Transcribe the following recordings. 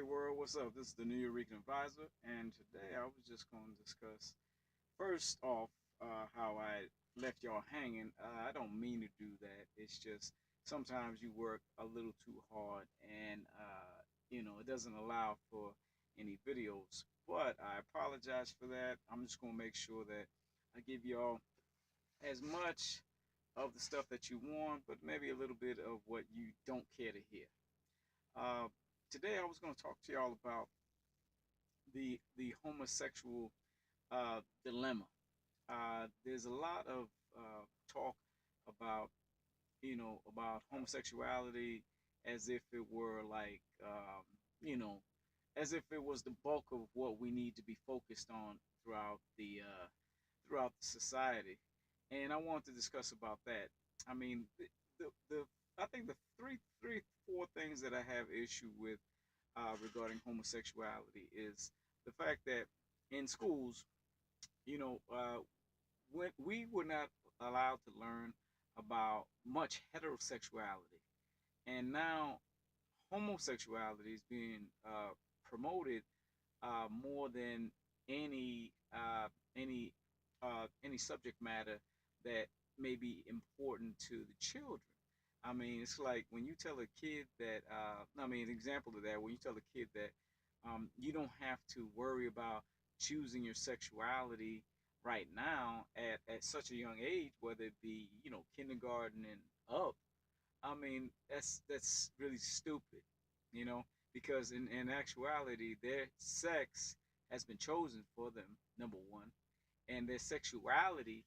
Hey world, what's up? This is the New Eureka Advisor, and today I was just going to discuss first off how I left y'all hanging. I don't mean to do that. It's just sometimes you work a little too hard, and it doesn't allow for any videos. But I apologize for that. I'm just going to make sure that I give y'all as much of the stuff that you want, but maybe a little bit of what you don't care to hear. Uh, Today I was going to talk to y'all about the homosexual dilemma. There's a lot of talk about about homosexuality as if it were like you know as if it was the bulk of what we need to be focused on throughout the society, and I want to discuss about that. I mean, the I think the four things that I have issue with regarding homosexuality is the fact that in schools, you know, when we were not allowed to learn about much heterosexuality, and now homosexuality is being promoted more than any uh, any any subject matter that may be important to the children. I mean, it's like when you tell a kid that, I mean, an example of that, when you tell a kid that you don't have to worry about choosing your sexuality right now at such a young age, whether it be, kindergarten and up. I mean, that's really stupid, you know, because in actuality, their sex has been chosen for them, number one, and their sexuality.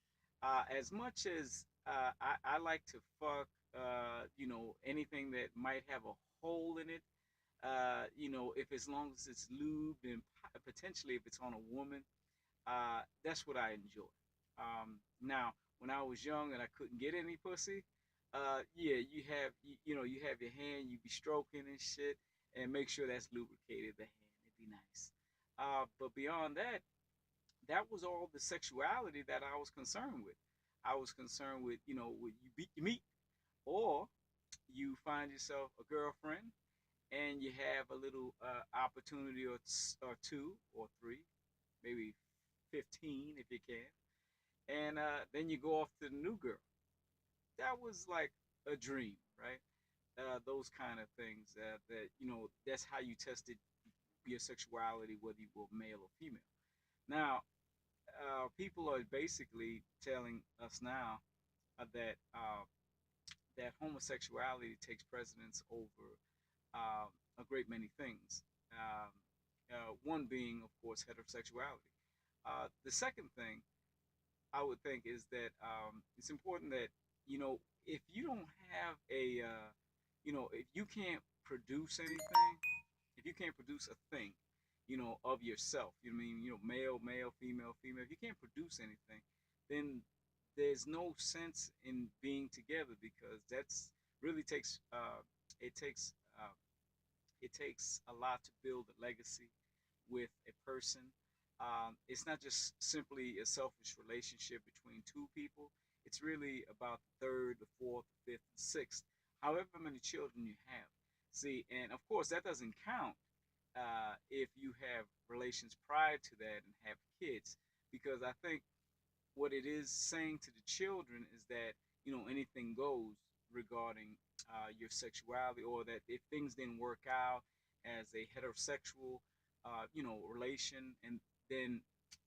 As much as I like to fuck, anything that might have a hole in it, if as long as it's lubed and potentially if it's on a woman, that's what I enjoy. Now, when I was young and I couldn't get any pussy, yeah, you have your hand, you be stroking and shit, and make sure that's lubricated. The hand, it'd be nice. But beyond that, that was all the sexuality that I was concerned with. I was concerned with, with you beat your meat, or you find yourself a girlfriend and you have a little opportunity or two or three, maybe 15 if you can, and then you go off to the new girl. That was like a dream, right? Those kind of things that that's how you tested your sexuality, whether you were male or female. Now, people are basically telling us now that that homosexuality takes precedence over a great many things. One being, of course, heterosexuality. The second thing I would think is that it's important that if you don't have if you can't produce anything, if you can't produce a thing, of yourself, you know what I mean, male, male, female, female. If you can't produce anything, then there's no sense in being together because that's really takes it takes it takes a lot to build a legacy with a person. It's not just simply a selfish relationship between two people. It's really about the third, the fourth, the fifth, the sixth, however many children you have. See, and of course that doesn't count if you have relations prior to that and have kids, because I think what it is saying to the children is that anything goes regarding your sexuality, or that if things didn't work out as a heterosexual relation, and then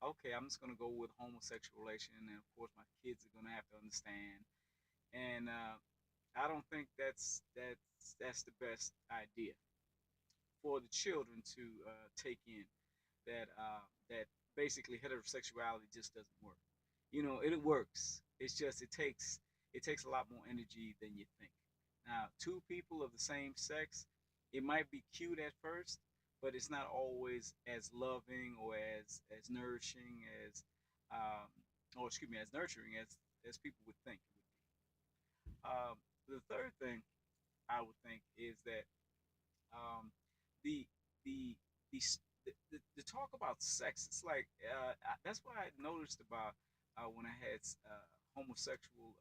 okay, I'm just gonna go with homosexual relation, and then of course my kids are gonna have to understand, and I don't think that's the best idea for the children to take in that basically heterosexuality just doesn't work. It works. It's just it takes a lot more energy than you think. Now, two people of the same sex, it might be cute at first, but it's not always as loving or as nourishing as or excuse me, as nurturing as people would think it would be. The third thing I would think is that um, the the the talk about sex. It's like that's what I noticed about when I had homosexual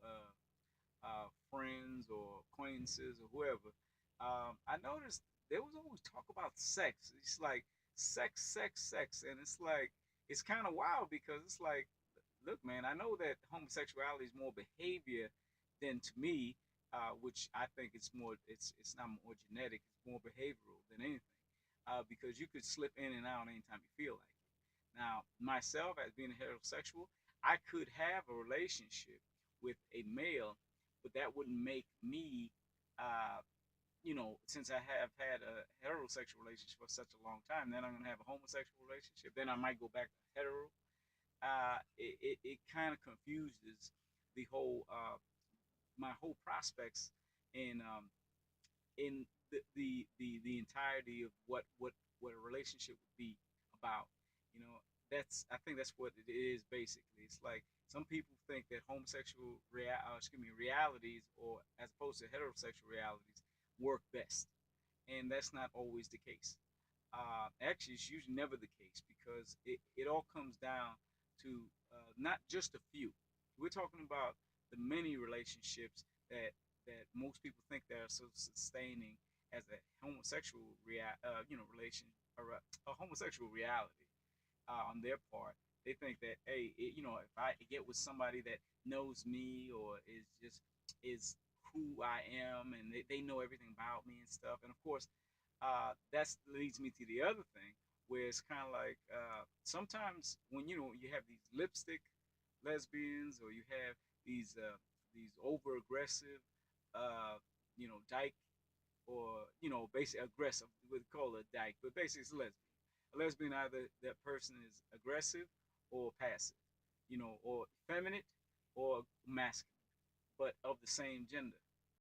friends or acquaintances or whoever. I noticed there was always talk about sex. It's like sex, sex, sex, and it's like it's kind of wild because it's like, look, man, I know that homosexuality is more behavior than to me, which I think it's not more genetic, it's more behavioral than anything, because you could slip in and out anytime you feel like it. Now, myself as being a heterosexual, I could have a relationship with a male, but that wouldn't make me uh, since I have had a heterosexual relationship for such a long time, then I'm gonna have a homosexual relationship. Then I might go back to hetero. It kind of confuses the whole my whole prospects in the entirety of what a relationship would be about. You know, I think that's what it is basically. It's like some people think that realities, or as opposed to heterosexual realities, work best, and that's not always the case. Actually, it's usually never the case because it all comes down to not just a few. We're talking about the many relationships that most people think they are so sustaining as a relation, or a homosexual reality on their part. They think that, hey, if I get with somebody that knows me or is who I am, and they know everything about me and stuff, and of course, that leads me to the other thing, where it's kind of like sometimes when you have these lipstick lesbians, or you have these over aggressive, dyke, or basically aggressive. We would call it a dyke, but basically it's a lesbian. A lesbian, either that person is aggressive or passive, or effeminate or masculine, but of the same gender.